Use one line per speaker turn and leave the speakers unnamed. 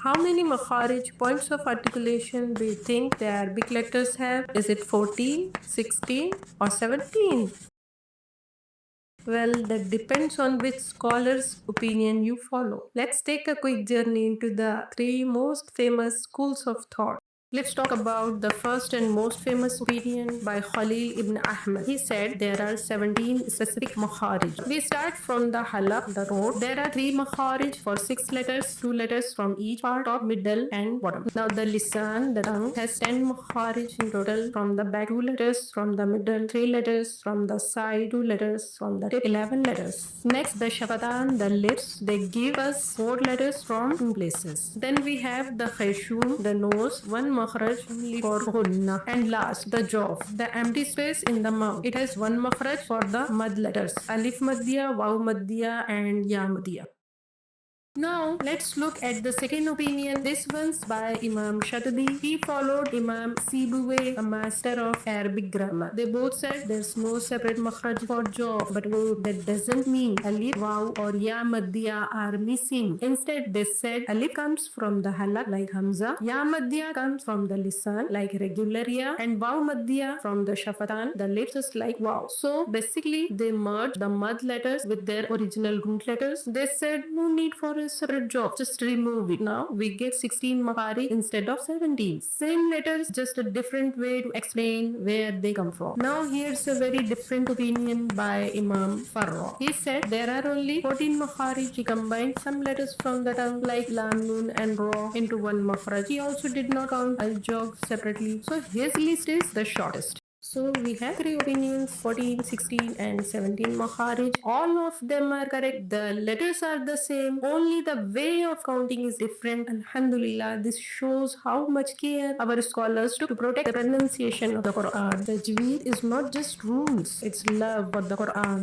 How many makharij points of articulation do you think the Arabic letters have? Is it 14, 16 or 17? Well, that depends on which scholar's opinion you follow. Let's take a quick journey into the three most famous schools of thought. Let's talk about the first and most famous opinion by Khalil ibn Ahmad. He said there are 17 specific makharij. We start from the halaq, the throat. There are 3 makharij for 6 letters, 2 letters from each part, top, middle and bottom. Now the lisan, the tongue, has 10 makharij in total. From the back, 2 letters, from the middle, 3 letters, from the side, 2 letters, from the tip, 11 letters. Next, the shafatan, the lips, they give us 4 letters from 2 places. Then we have the khayshum, the nose, 1 makhraj only for ghunna. And last, the jaw, the empty space in the mouth. It has 1 makhraj for the mad letters, alif maddiya, waw maddiya and ya maddiya. Now, let's look at the second opinion. This one's by Imam Shatibi. He followed Imam Sibawayh, a master of Arabic grammar. They both said there's no separate makhraj for jaw, but that doesn't mean alif, waw or ya maddiya are missing. Instead, they said alif comes from the halak like hamza, ya maddiya comes from the lisan like regular ya, and waw maddiya from the shafatan, the lips just like waw. So basically, they merged the mud letters with their original root letters. They said no need for a separate job, just remove it. Now we get 16 makari instead of 17. Same letters, just a different way to explain where they come from. Now here's a very different opinion by Imam Farra. He said there are only 14 makharij. He combined some letters from the tongue like lam, nun and ra into one makhraj. He also did not count al-jog separately. So his list is the shortest. So we have 3 opinions, 14, 16 and 17 makharij. All of them are correct. The letters are the same. Only the way of counting is different. Alhamdulillah, this shows how much care our scholars took to protect the pronunciation of the Quran. Tajweed is not just rules, it's love for the Quran.